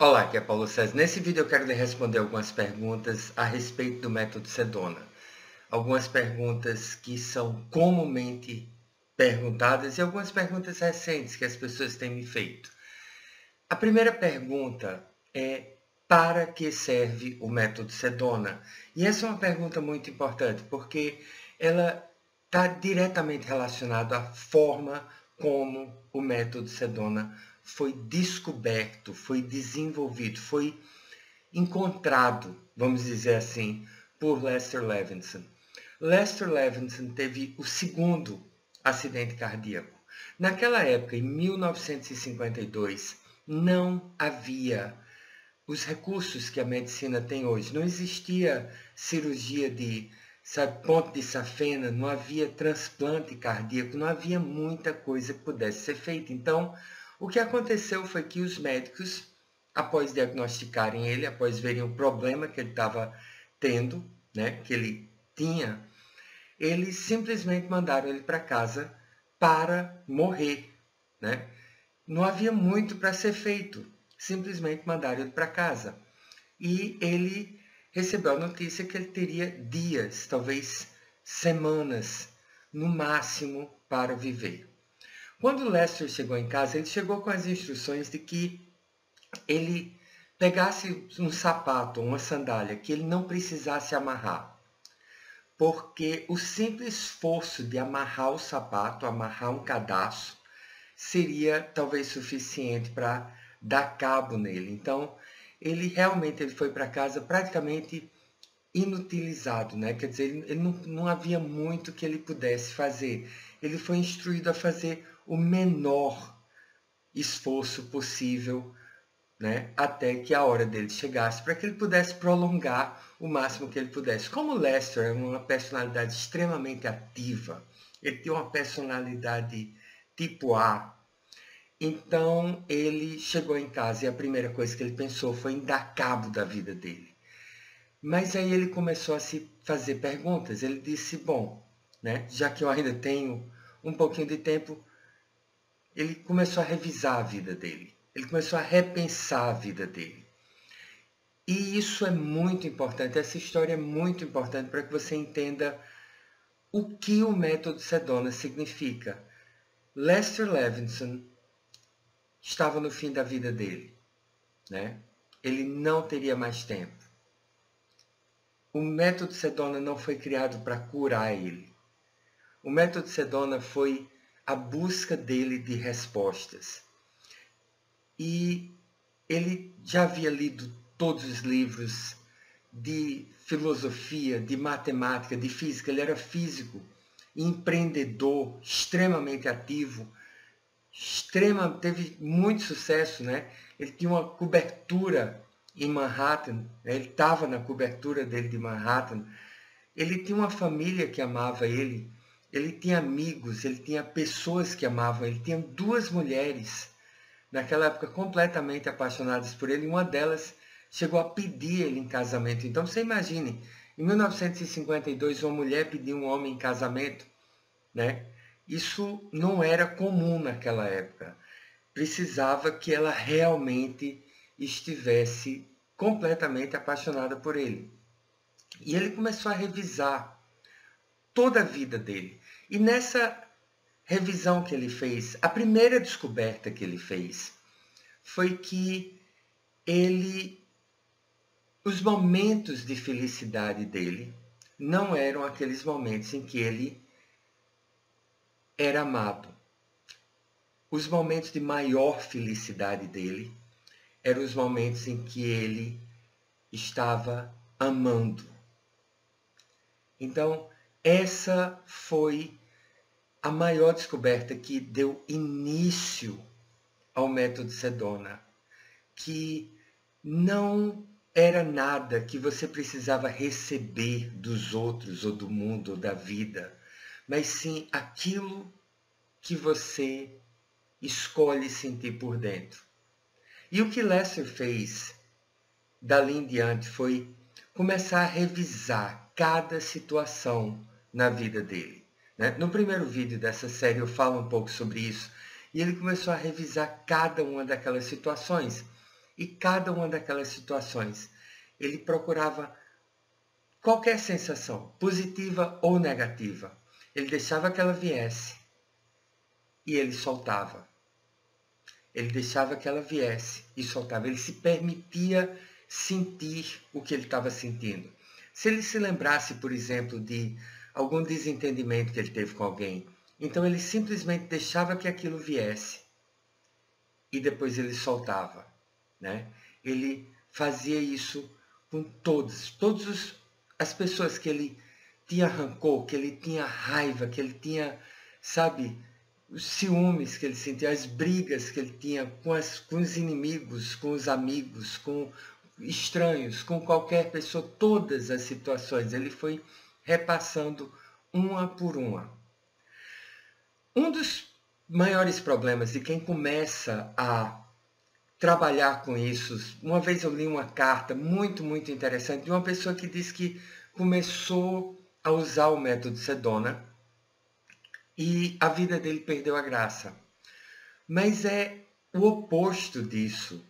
Olá, aqui é Paulo César. Nesse vídeo eu quero lhe responder algumas perguntas a respeito do método Sedona. Algumas perguntas que são comumente perguntadas e algumas perguntas recentes que as pessoas têm me feito. A primeira pergunta é: para que serve o método Sedona? E essa é uma pergunta muito importante, porque ela está diretamente relacionada à forma como o método Sedona foi descoberto, foi desenvolvido, foi encontrado, vamos dizer assim, por Lester Levinson. Lester Levinson teve o segundo acidente cardíaco. Naquela época, em 1952, não havia os recursos que a medicina tem hoje. Não existia cirurgia de ponte de safena, não havia transplante cardíaco, não havia muita coisa que pudesse ser feita. Então, o que aconteceu foi que os médicos, após diagnosticarem ele, após verem o problema que ele estava tendo, né, que ele tinha, eles simplesmente mandaram ele para casa para morrer, né? Não havia muito para ser feito, simplesmente mandaram ele para casa. E ele recebeu a notícia que ele teria dias, talvez semanas, no máximo, para viver. Quando Lester chegou em casa, ele chegou com as instruções de que ele pegasse um sapato, uma sandália, que ele não precisasse amarrar, porque o simples esforço de amarrar o sapato, amarrar um cadastro, seria talvez suficiente para dar cabo nele. Então, ele realmente ele foi para casa praticamente inutilizado, né? Quer dizer, ele não havia muito que ele pudesse fazer. Ele foi instruído a fazer o menor esforço possível, né, até que a hora dele chegasse, para que ele pudesse prolongar o máximo que ele pudesse. Como Lester é uma personalidade extremamente ativa, ele tem uma personalidade tipo A, então ele chegou em casa e a primeira coisa que ele pensou foi em dar cabo da vida dele. Mas aí ele começou a se fazer perguntas. Ele disse: bom, né, já que eu ainda tenho um pouquinho de tempo, ele começou a revisar a vida dele. Ele começou a repensar a vida dele. E isso é muito importante, essa história é muito importante para que você entenda o que o método Sedona significa. Lester Levinson estava no fim da vida dele, né? Ele não teria mais tempo. O método Sedona não foi criado para curar ele. O método Sedona foi a busca dele de respostas. E ele já havia lido todos os livros de filosofia, de matemática, de física. Ele era físico, empreendedor, extremamente ativo, teve muito sucesso, né? Ele tinha uma cobertura em Manhattan, né? Ele estava na cobertura dele de Manhattan. Ele tinha uma família que amava ele tinha amigos, ele tinha pessoas que amavam ele, tinha duas mulheres naquela época completamente apaixonadas por ele, e uma delas chegou a pedir ele em casamento. Então você imagine, em 1952 uma mulher pedir um homem em casamento, né? Isso não era comum naquela época. Precisava que ela realmente estivesse completamente apaixonada por ele. E ele começou a revisar toda a vida dele. E nessa revisão que ele fez, a primeira descoberta que ele fez foi que ele, os momentos de felicidade dele não eram aqueles momentos em que ele era amado. Os momentos de maior felicidade dele eram os momentos em que ele estava amando. Então, essa foi a maior descoberta que deu início ao método Sedona, que não era nada que você precisava receber dos outros ou do mundo ou da vida, mas sim aquilo que você escolhe sentir por dentro. E o que Lester fez dali em diante foi começar a revisar cada situação na vida dele, né? No primeiro vídeo dessa série eu falo um pouco sobre isso, e ele começou a revisar cada uma daquelas situações. e cada uma daquelas situações. Ele procurava qualquer sensação, positiva ou negativa. Ele deixava que ela viesse e ele soltava. Ele deixava que ela viesse e soltava. Ele se permitia sentir o que ele estava sentindo. Se ele se lembrasse, por exemplo, de algum desentendimento que ele teve com alguém, então ele simplesmente deixava que aquilo viesse e depois ele soltava, né? Ele fazia isso com todas as pessoas que ele tinha rancor, que ele tinha raiva, que ele tinha, sabe, os ciúmes que ele sentia, as brigas que ele tinha com os inimigos, com os amigos, com estranhos, com qualquer pessoa, todas as situações. Ele foi repassando uma por uma. Um dos maiores problemas de quem começa a trabalhar com isso, uma vez eu li uma carta muito interessante de uma pessoa que diz que começou a usar o método Sedona e a vida dele perdeu a graça. Mas é o oposto disso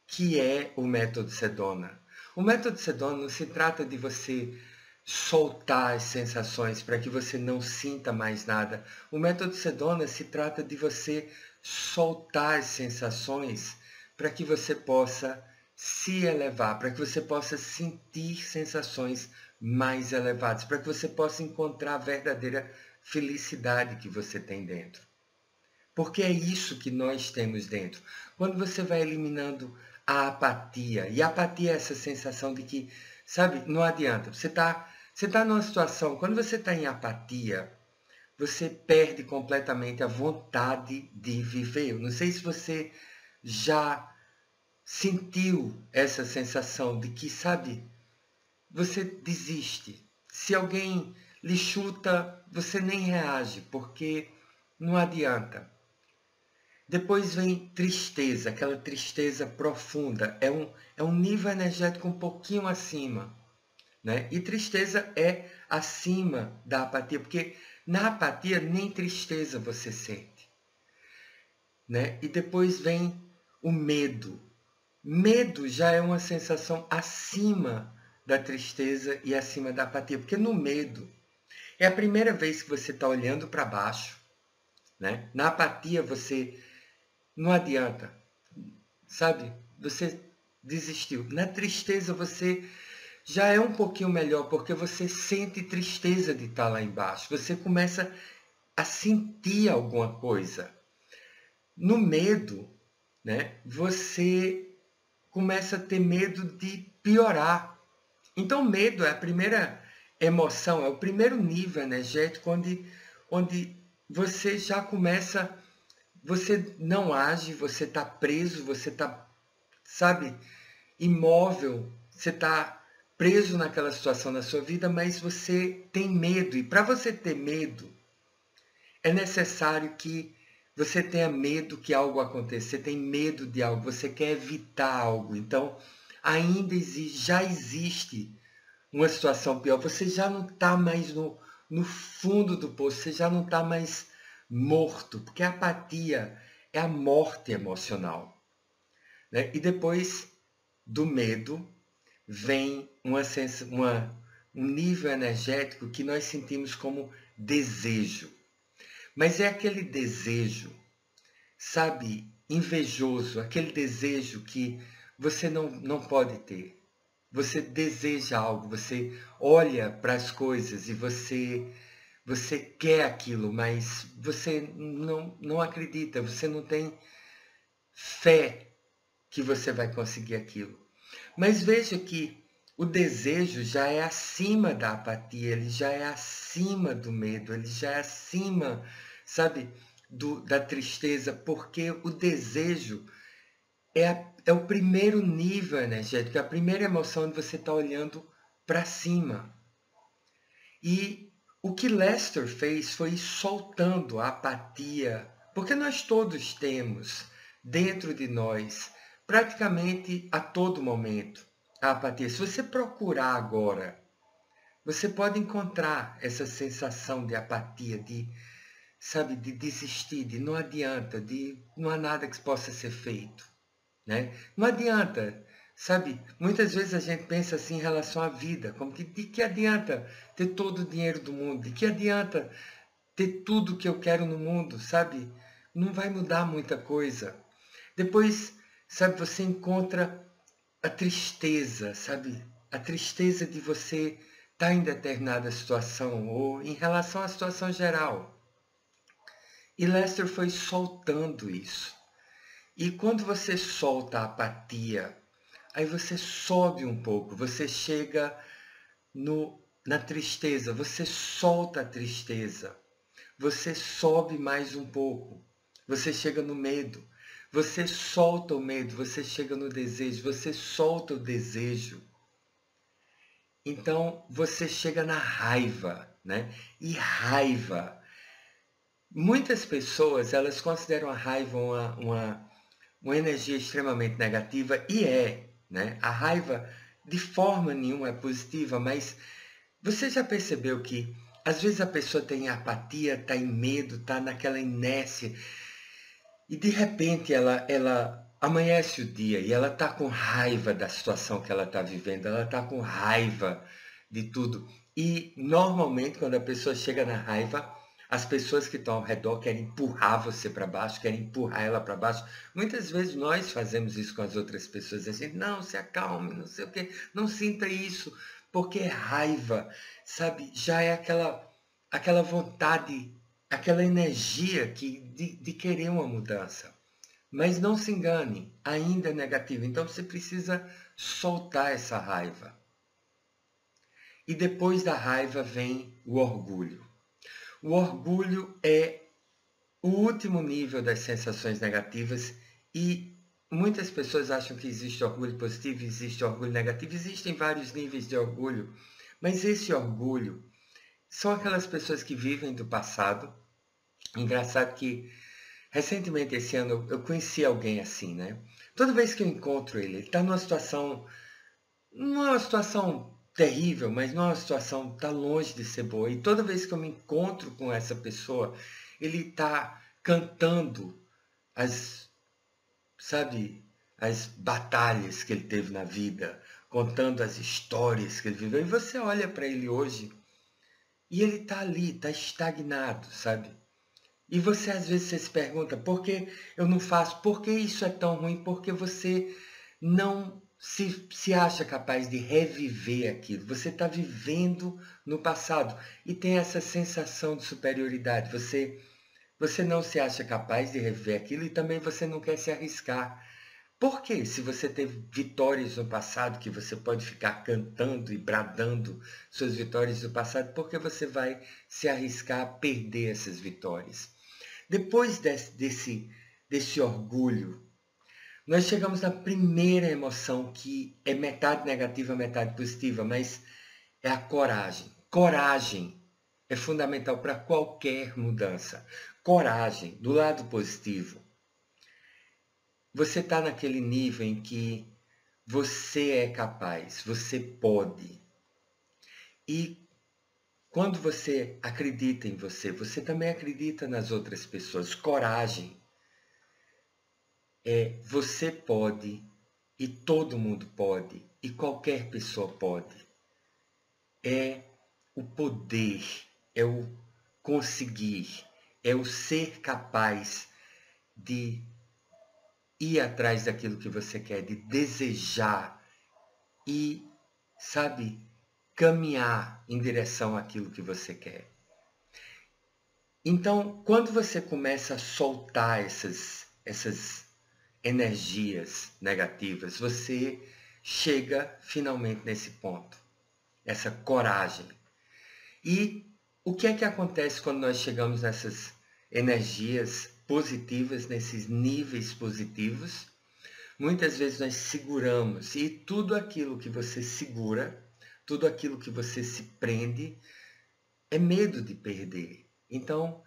que é o método Sedona. O método Sedona não se trata de você soltar as sensações para que você não sinta mais nada. O método Sedona se trata de você soltar as sensações para que você possa se elevar, para que você possa sentir sensações mais elevadas, para que você possa encontrar a verdadeira felicidade que você tem dentro. Porque é isso que nós temos dentro. Quando você vai eliminando a apatia, e a apatia é essa sensação de que, sabe, não adianta. Você tá numa situação, quando você está em apatia, você perde completamente a vontade de viver. Eu não sei se você já sentiu essa sensação de que, sabe, você desiste. Se alguém lhe chuta, você nem reage, porque não adianta. Depois vem tristeza, aquela tristeza profunda. É um nível energético um pouquinho acima, né? E tristeza é acima da apatia, porque na apatia nem tristeza você sente, né? E depois vem o medo. Medo já é uma sensação acima da tristeza e acima da apatia, porque no medo é a primeira vez que você está olhando para baixo, né? Na apatia você não adianta, sabe? Você desistiu. Na tristeza você já é um pouquinho melhor, porque você sente tristeza de estar lá embaixo. Você começa a sentir alguma coisa. No medo, né? Você começa a ter medo de piorar. Então, medo é a primeira emoção, é o primeiro nível energético onde você já começa, você não age, você está preso, você está, sabe, imóvel, você está preso naquela situação na sua vida, mas você tem medo. E para você ter medo, é necessário que você tenha medo que algo aconteça. Você tem medo de algo, você quer evitar algo. Então, ainda existe, já existe uma situação pior. Você já não está mais no fundo do poço, você já não está mais morto, porque a apatia é a morte emocional, né? E depois do medo vem um nível energético que nós sentimos como desejo. Mas é aquele desejo, sabe, invejoso, aquele desejo que você não pode ter. Você deseja algo, você olha para as coisas e você quer aquilo, mas você não acredita, você não tem fé que você vai conseguir aquilo. Mas veja que o desejo já é acima da apatia, ele já é acima do medo, ele já é acima, sabe, da tristeza, porque o desejo é o primeiro nível energético, é a primeira emoção onde você está olhando para cima. E o que Lester fez foi ir soltando a apatia, porque nós todos temos dentro de nós, praticamente a todo momento, a apatia. Se você procurar agora, você pode encontrar essa sensação de apatia, de, sabe, de desistir, de não adianta, de não há nada que possa ser feito. né? Não adianta, sabe? Muitas vezes a gente pensa assim em relação à vida, como que de que adianta ter todo o dinheiro do mundo? De que adianta ter tudo que eu quero no mundo, sabe? Não vai mudar muita coisa. Depois, sabe, você encontra a tristeza, sabe? A tristeza de você estar em determinada situação ou em relação à situação geral. E Lester foi soltando isso. E quando você solta a apatia, aí você sobe um pouco, você chega na tristeza, você solta a tristeza, você sobe mais um pouco, você chega no medo, você solta o medo, você chega no desejo, você solta o desejo. Então você chega na raiva, né? E raiva. Muitas pessoas elas consideram a raiva uma energia extremamente negativa e é, né? A raiva de forma nenhuma é positiva, mas você já percebeu que às vezes a pessoa tem apatia, está em medo, está naquela inércia e de repente ela amanhece o dia e ela está com raiva da situação que ela está vivendo, ela está com raiva de tudo. E normalmente quando a pessoa chega na raiva, as pessoas que estão ao redor querem empurrar você para baixo, querem empurrar ela para baixo. Muitas vezes nós fazemos isso com as outras pessoas. A gente, não, se acalme, não sei o quê, não sinta isso, porque é raiva, sabe? Já é aquela vontade, aquela energia de querer uma mudança. Mas não se engane, ainda é negativo. Então você precisa soltar essa raiva. E depois da raiva vem o orgulho. O orgulho é o último nível das sensações negativas e muitas pessoas acham que existe orgulho positivo, existe orgulho negativo, existem vários níveis de orgulho, mas esse orgulho são aquelas pessoas que vivem do passado. Engraçado que recentemente esse ano eu conheci alguém assim, né? Toda vez que eu encontro ele, ele está numa situação, não é uma situação terrível, mas não é uma situação, está longe de ser boa. E toda vez que eu me encontro com essa pessoa, ele está cantando as, sabe, as batalhas que ele teve na vida, contando as histórias que ele viveu. E você olha para ele hoje e ele está ali, está estagnado, sabe? E você às vezes você se pergunta, por que eu não faço? Por que isso é tão ruim? Porque você não se acha capaz de reviver aquilo. Você está vivendo no passado e tem essa sensação de superioridade. Você não se acha capaz de reviver aquilo e também você não quer se arriscar. Por quê? Se você teve vitórias no passado, que você pode ficar cantando e bradando suas vitórias do passado, por que você vai se arriscar a perder essas vitórias? Depois desse orgulho, nós chegamos na primeira emoção, que é metade negativa, metade positiva, mas é a coragem. Coragem é fundamental para qualquer mudança. Coragem, do lado positivo. Você está naquele nível em que você é capaz, você pode. E quando você acredita em você, você também acredita nas outras pessoas. Coragem é você pode e todo mundo pode e qualquer pessoa pode. É o poder, é o conseguir, é o ser capaz de ir atrás daquilo que você quer, de desejar e, sabe, caminhar em direção àquilo que você quer. Então, quando você começa a soltar essas energias negativas, você chega finalmente nesse ponto, essa coragem. E o que é que acontece quando nós chegamos nessas energias positivas, nesses níveis positivos? Muitas vezes nós seguramos e tudo aquilo que você segura, tudo aquilo que você se prende, é medo de perder. Então,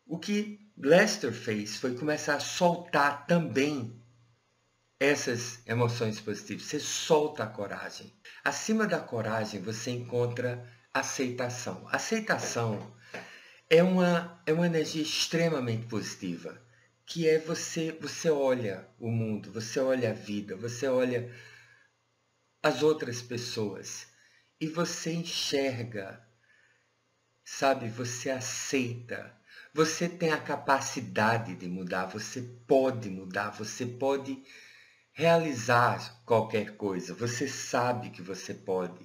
o que Lester fez foi começar a soltar também essas emoções positivas. Você solta a coragem. Acima da coragem, você encontra aceitação. Aceitação é uma energia extremamente positiva, que é você olha o mundo, você olha a vida, você olha as outras pessoas e você enxerga, sabe? Você aceita. Você tem a capacidade de mudar, você pode mudar, você pode realizar qualquer coisa. Você sabe que você pode,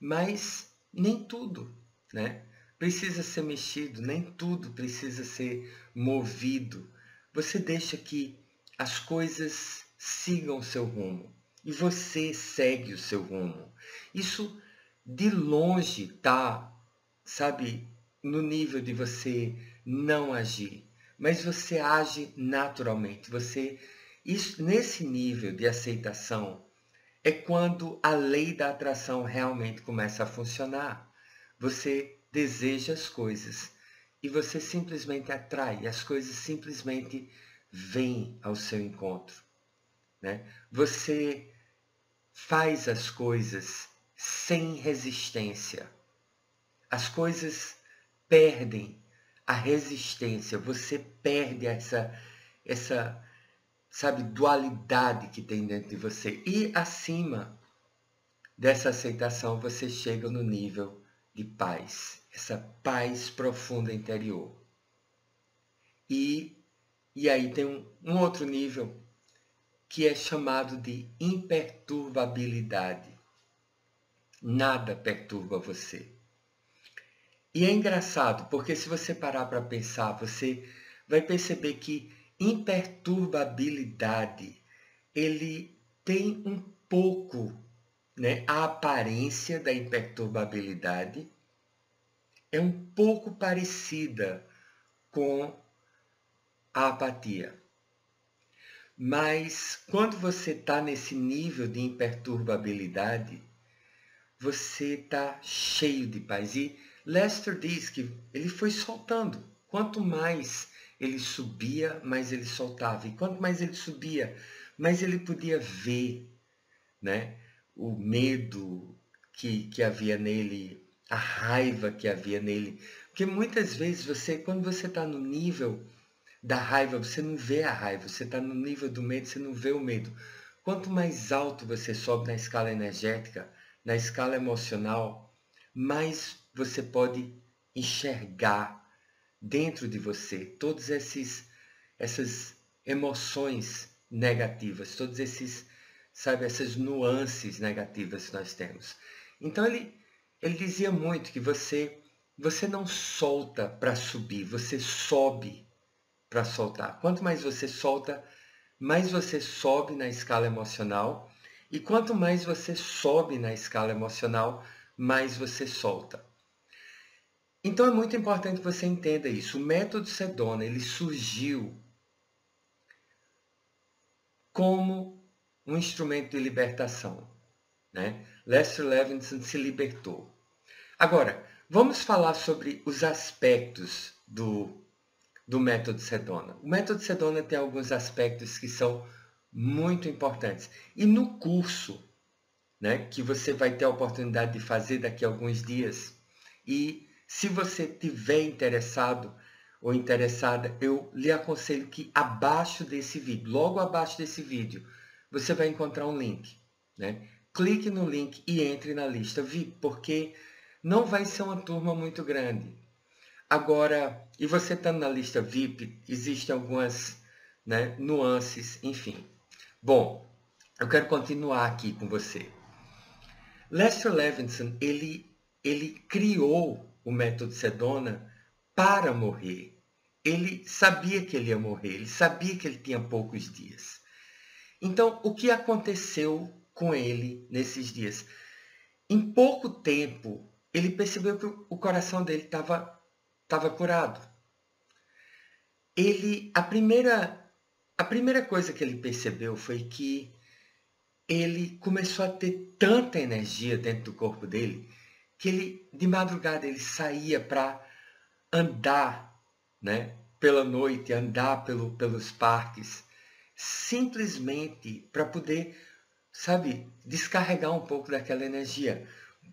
mas nem tudo, né? Precisa ser mexido, nem tudo precisa ser movido. Você deixa que as coisas sigam o seu rumo e você segue o seu rumo. Isso de longe tá, sabe, no nível de você não agir, mas você age naturalmente. Isso, nesse nível de aceitação é quando a lei da atração realmente começa a funcionar. Você deseja as coisas e você simplesmente atrai, as coisas simplesmente vêm ao seu encontro, né? Você faz as coisas sem resistência. As coisas perdem a resistência, você perde essa, sabe, dualidade que tem dentro de você. E acima dessa aceitação, você chega no nível de paz, essa paz profunda interior. E, e aí tem um outro nível que é chamado de imperturbabilidade. Nada perturba você. E é engraçado, porque se você parar para pensar, você vai perceber que imperturbabilidade, ele tem um pouco, né, a aparência da imperturbabilidade é um pouco parecida com a apatia. Mas quando você está nesse nível de imperturbabilidade, você está cheio de paz. E Lester diz que ele foi soltando. Quanto mais ele subia, mais ele soltava. E quanto mais ele subia, mais ele podia ver, né, o medo que havia nele, a raiva que havia nele. Porque muitas vezes quando você está no nível da raiva, você não vê a raiva. Você está no nível do medo, você não vê o medo. Quanto mais alto você sobe na escala energética, na escala emocional, mais você pode enxergar dentro de você todas essas emoções negativas, todos esses, sabe, essas nuances negativas que nós temos. Então ele dizia muito que você não solta para subir, você sobe para soltar. Quanto mais você solta, mais você sobe na escala emocional. E quanto mais você sobe na escala emocional, mais você solta. Então é muito importante que você entenda isso. O método Sedona, ele surgiu como um instrumento de libertação, né? Lester Levinson se libertou. Agora, vamos falar sobre os aspectos do método Sedona. O método Sedona tem alguns aspectos que são muito importantes. E no curso, né, que você vai ter a oportunidade de fazer daqui a alguns dias, e se você tiver interessado ou interessada, eu lhe aconselho que abaixo desse vídeo, logo abaixo desse vídeo, você vai encontrar um link, né? Clique no link e entre na lista VIP, porque não vai ser uma turma muito grande. Agora, e você estando na lista VIP, existem algumas, né, nuances, enfim. Bom, eu quero continuar aqui com você. Lester Levinson, ele criou o método Sedona para morrer. Ele sabia que ele ia morrer, ele sabia que ele tinha poucos dias. Então, o que aconteceu com ele nesses dias? Em pouco tempo, ele percebeu que o coração dele estava curado. A primeira coisa que ele percebeu foi que ele começou a ter tanta energia dentro do corpo dele que ele, de madrugada, ele saía para andar, né, pela noite, andar pelos parques, simplesmente para poder, sabe, descarregar um pouco daquela energia.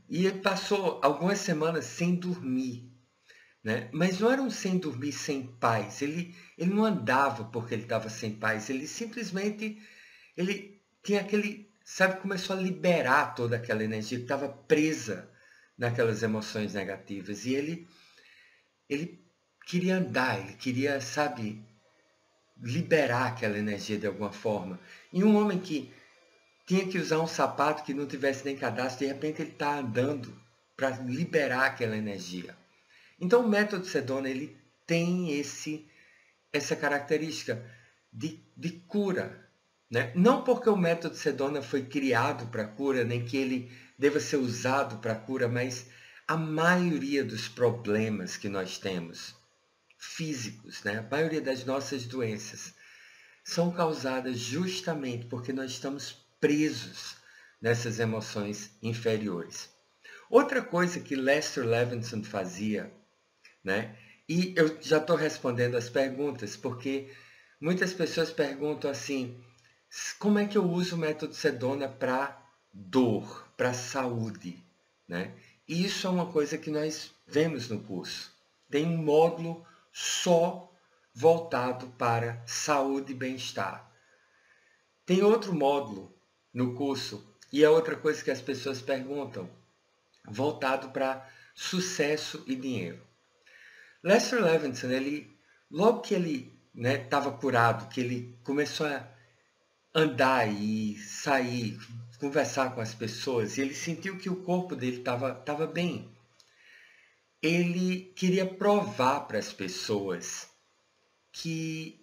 E ele passou algumas semanas sem dormir, né? Mas não era um sem dormir, sem paz. Ele não andava porque ele estava sem paz. Ele simplesmente, ele tinha aquele, sabe, começou a liberar toda aquela energia que estava presa naquelas emoções negativas. E ele queria andar, ele queria, sabe, liberar aquela energia de alguma forma. E um homem que tinha que usar um sapato que não tivesse nem cadastro, de repente ele está andando para liberar aquela energia. Então o método Sedona ele tem essa característica de cura. Né? Não porque o método Sedona foi criado para cura, nem que ele deva ser usado para cura, mas a maioria dos problemas que nós temos, físicos, né? A maioria das nossas doenças, são causadas justamente porque nós estamos presos nessas emoções inferiores. Outra coisa que Lester Levinson fazia, né? E eu já estou respondendo as perguntas, porque muitas pessoas perguntam assim, como é que eu uso o método Sedona para dor, para saúde, né? E isso é uma coisa que nós vemos no curso. Tem um módulo só voltado para saúde e bem-estar. Tem outro módulo no curso, e é outra coisa que as pessoas perguntam, voltado para sucesso e dinheiro. Lester Levinson, logo que ele estava curado, que ele começou a andar e sair, conversar com as pessoas, e ele sentiu que o corpo dele estava bem. Ele queria provar para as pessoas que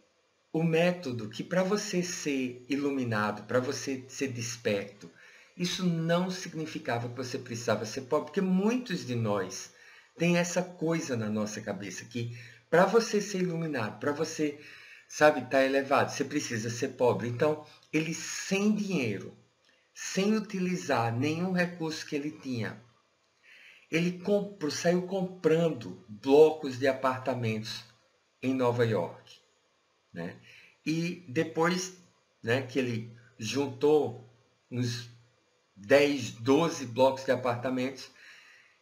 o método, que para você ser iluminado, para você ser desperto, isso não significava que você precisava ser pobre, porque muitos de nós têm essa coisa na nossa cabeça, que para você ser iluminado, para você, sabe, estar elevado, você precisa ser pobre. Então, ele sem dinheiro, sem utilizar nenhum recurso que ele tinha, ele saiu comprando blocos de apartamentos em Nova York. Né? E depois, né, que ele juntou uns 10, 12 blocos de apartamentos,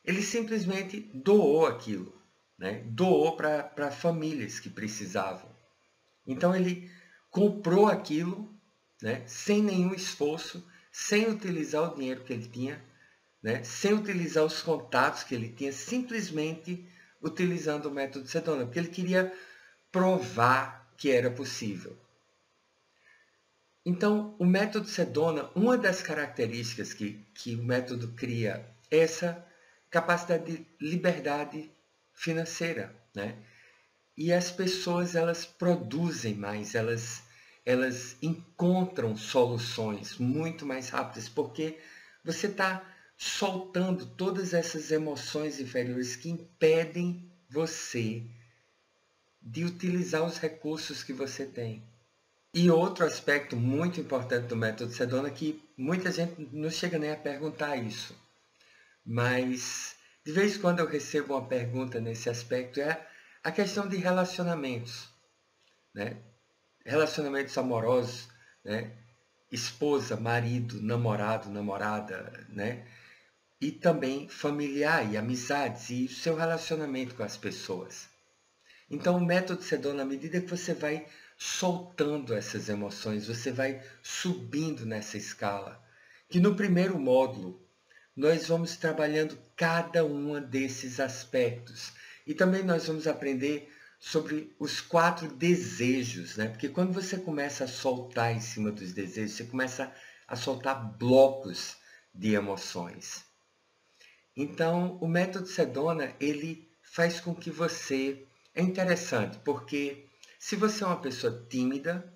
ele simplesmente doou aquilo, né? Doou para famílias que precisavam. Então ele comprou aquilo, né, sem nenhum esforço, sem utilizar o dinheiro que ele tinha, né, sem utilizar os contatos que ele tinha, simplesmente utilizando o método Sedona, porque ele queria provar que era possível. Então, o método Sedona, uma das características que o método cria é essa capacidade de liberdade financeira, né? E as pessoas, elas produzem mais, elas encontram soluções muito mais rápidas, porque você está soltando todas essas emoções inferiores que impedem você de utilizar os recursos que você tem. E outro aspecto muito importante do método Sedona que muita gente não chega nem a perguntar isso, mas de vez em quando eu recebo uma pergunta nesse aspecto, é a questão de relacionamentos, né? Relacionamentos amorosos, né? Esposa, marido, namorado, namorada, né? E também familiar e amizades e o seu relacionamento com as pessoas. Então, o método Sedona, à medida que você vai soltando essas emoções, você vai subindo nessa escala. Que no primeiro módulo, nós vamos trabalhando cada um desses aspectos. E também nós vamos aprender sobre os 4 desejos, né? Porque quando você começa a soltar em cima dos desejos, você começa a soltar blocos de emoções. Então, o método Sedona, ele faz com que você... É interessante, porque se você é uma pessoa tímida,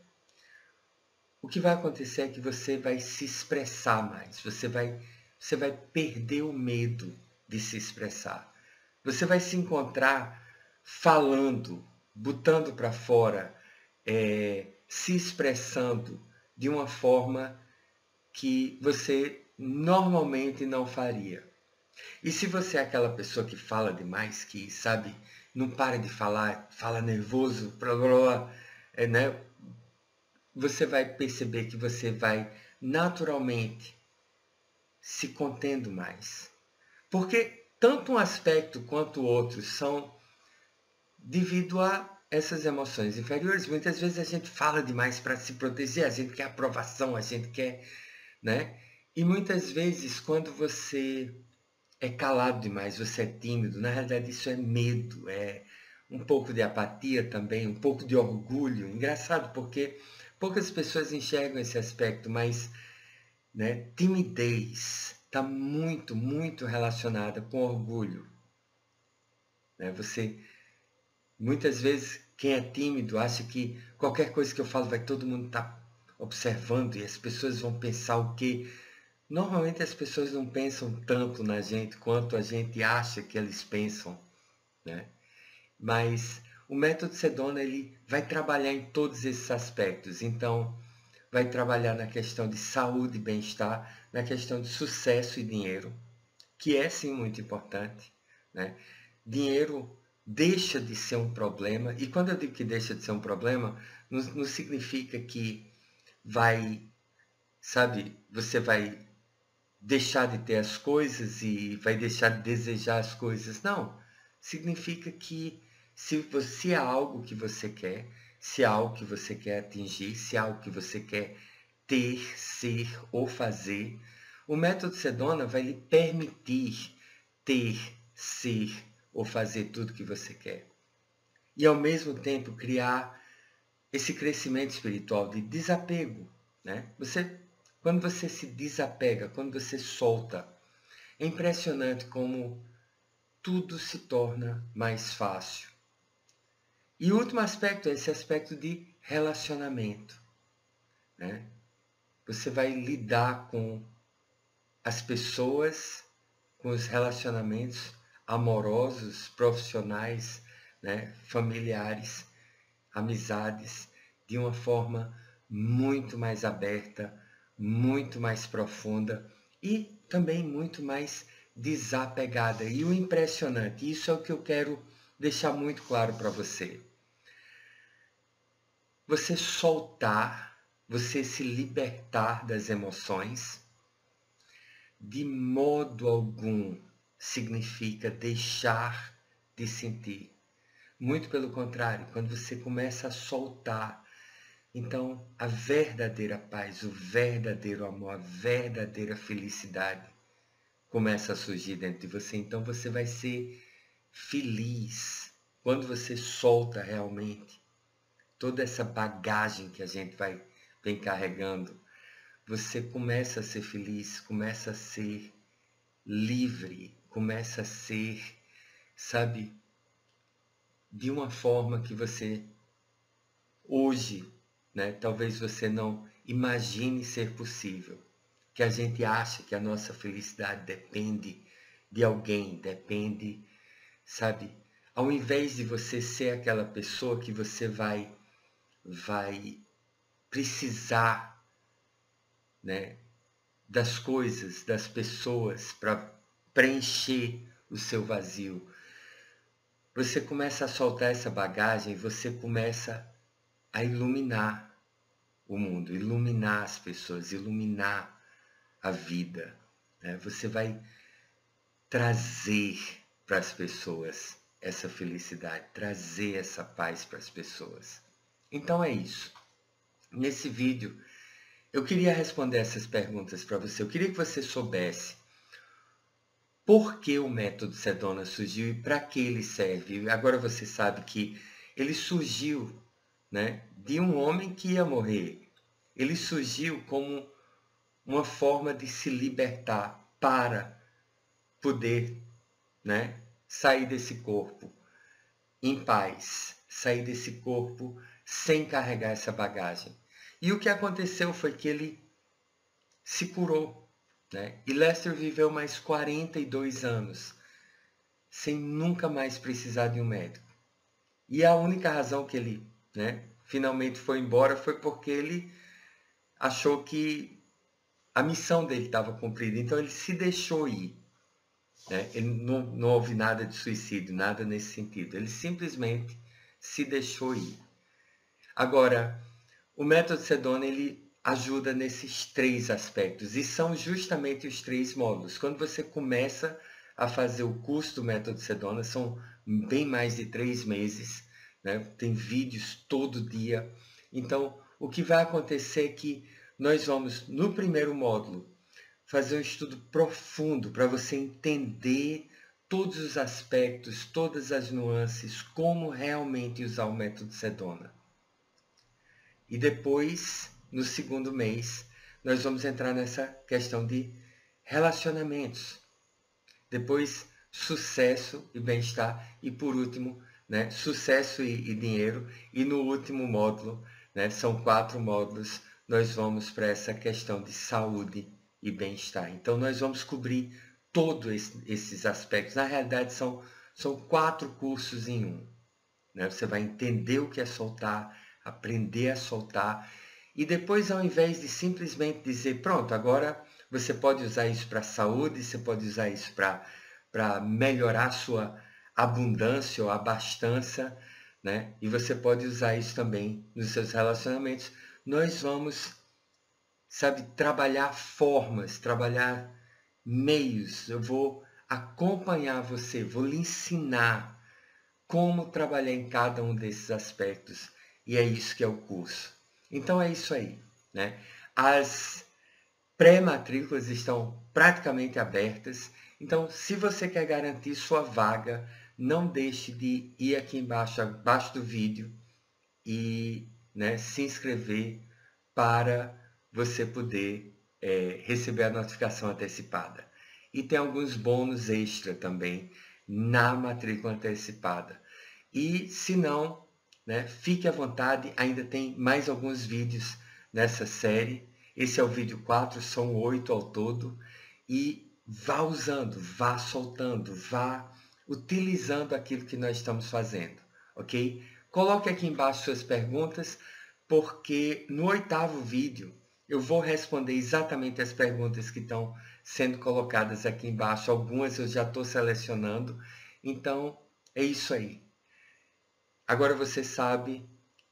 o que vai acontecer é que você vai se expressar mais, você vai perder o medo de se expressar. Você vai se encontrar falando, botando para fora, se expressando de uma forma que você normalmente não faria. E se você é aquela pessoa que fala demais, que sabe, não para de falar, fala nervoso, blá, blá, blá, né? Você vai perceber que você vai naturalmente se contendo mais. Porque tanto um aspecto quanto o outro são devido a essas emoções inferiores. Muitas vezes a gente fala demais para se proteger, a gente quer aprovação, a gente quer, né? E muitas vezes quando você é calado demais, você é tímido, na realidade isso é medo, é um pouco de apatia também, um pouco de orgulho. Engraçado porque poucas pessoas enxergam esse aspecto, mas, né, timidez está muito, muito relacionada com orgulho. Né? Você, muitas vezes, quem é tímido acha que qualquer coisa que eu falo vai todo mundo estar observando e as pessoas vão pensar o quê? Normalmente as pessoas não pensam tanto na gente quanto a gente acha que eles pensam, né? Mas o método Sedona ele vai trabalhar em todos esses aspectos. Então, vai trabalhar na questão de saúde e bem-estar, na questão de sucesso e dinheiro, que é sim muito importante, né? Dinheiro deixa de ser um problema, e quando eu digo que deixa de ser um problema, não significa que vai, sabe, você vai deixar de ter as coisas e vai deixar de desejar as coisas. Não. Significa que se há algo que você quer, se há algo que você quer atingir, se há algo que você quer ter, ser ou fazer, o método Sedona vai lhe permitir ter, ser ou fazer tudo que você quer. E ao mesmo tempo criar esse crescimento espiritual de desapego, né? Quando você se desapega, quando você solta, é impressionante como tudo se torna mais fácil. E o último aspecto é esse aspecto de relacionamento, né? Você vai lidar com as pessoas, com os relacionamentos amorosos, profissionais, né? Familiares, amizades, de uma forma muito mais aberta, muito mais profunda e também muito mais desapegada. E o impressionante, isso é o que eu quero deixar muito claro para você. Você soltar, você se libertar das emoções, de modo algum significa deixar de sentir. Muito pelo contrário, quando você começa a soltar, então a verdadeira paz, o verdadeiro amor, a verdadeira felicidade começa a surgir dentro de você. Então você vai ser feliz quando você solta realmente toda essa bagagem que a gente vem carregando. Você começa a ser feliz, começa a ser livre, começa a ser, sabe, de uma forma que você hoje, né, talvez você não imagine ser possível. Que a gente acha que a nossa felicidade depende de alguém, depende, sabe? Ao invés de você ser aquela pessoa que você vai precisar, né, das coisas, das pessoas para preencher o seu vazio. Você começa a soltar essa bagagem, você começa a iluminar o mundo, iluminar as pessoas, iluminar a vida. Né? Você vai trazer para as pessoas essa felicidade, trazer essa paz para as pessoas. Então é isso. Nesse vídeo, eu queria responder essas perguntas para você. Eu queria que você soubesse por que o método Sedona surgiu e para que ele serve. Agora você sabe que ele surgiu, né, de um homem que ia morrer. Ele surgiu como uma forma de se libertar para poder, né, sair desse corpo em paz, sair desse corpo sem carregar essa bagagem. E o que aconteceu foi que ele se curou, né? E Lester viveu mais 42 anos sem nunca mais precisar de um médico. E a única razão que ele, né, finalmente foi embora foi porque ele achou que a missão dele estava cumprida. Então ele se deixou ir. Né? Ele não houve nada de suicídio, nada nesse sentido. Ele simplesmente se deixou ir. Agora, o método Sedona ele ajuda nesses três aspectos e são justamente os três módulos. Quando você começa a fazer o curso do Método Sedona. São bem mais de 3 meses, né? Tem vídeos todo dia. Então, o que vai acontecer é que nós vamos, no primeiro módulo, fazer um estudo profundo para você entender todos os aspectos, todas as nuances, como realmente usar o Método Sedona. E depois, no segundo mês, nós vamos entrar nessa questão de relacionamentos. Depois, sucesso e bem-estar. E por último, né, sucesso e dinheiro. E no último módulo, né, são 4 módulos, nós vamos para essa questão de saúde e bem-estar. Então, nós vamos cobrir todos esses aspectos. Na realidade, são 4 cursos em um. Né? Você vai entender o que é soltar, aprender a soltar. E depois, ao invés de simplesmente dizer, pronto, agora você pode usar isso para a saúde, você pode usar isso para melhorar a sua abundância ou abastança, né? E você pode usar isso também nos seus relacionamentos. Nós vamos, sabe, trabalhar formas, trabalhar meios. Eu vou acompanhar você, vou lhe ensinar como trabalhar em cada um desses aspectos. E é isso que é o curso. Então é isso aí, né? As pré-matrículas estão praticamente abertas. Então, se você quer garantir sua vaga, não deixe de ir aqui embaixo, abaixo do vídeo e, né, se inscrever para você poder receber a notificação antecipada. E tem alguns bônus extra também na matrícula antecipada. E se não, né, fique à vontade, ainda tem mais alguns vídeos nessa série. Esse é o vídeo 4, são 8 ao todo. E vá usando, vá soltando, vá utilizando aquilo que nós estamos fazendo, ok? Coloque aqui embaixo suas perguntas, porque no 8º vídeo eu vou responder exatamente as perguntas que estão sendo colocadas aqui embaixo. Algumas eu já estou selecionando. Então, é isso aí. Agora você sabe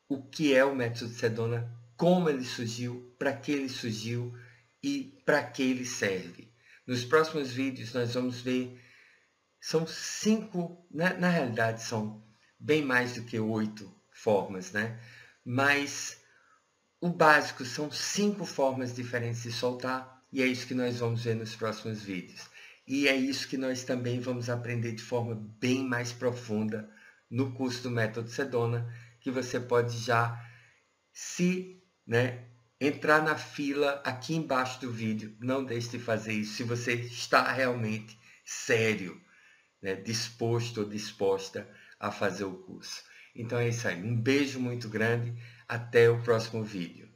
o que é o Método Sedona, como ele surgiu, para que ele surgiu e para que ele serve. Nos próximos vídeos nós vamos ver, são 5, na realidade são bem mais do que 8 formas, né? Mas o básico são 5 formas diferentes de soltar e é isso que nós vamos ver nos próximos vídeos. E é isso que nós também vamos aprender de forma bem mais profunda no curso do Método Sedona, que você pode já entrar na fila aqui embaixo do vídeo. Não deixe de fazer isso se você está realmente sério, né, disposto ou disposta a fazer o curso. Então é isso aí. Um beijo muito grande. Até o próximo vídeo.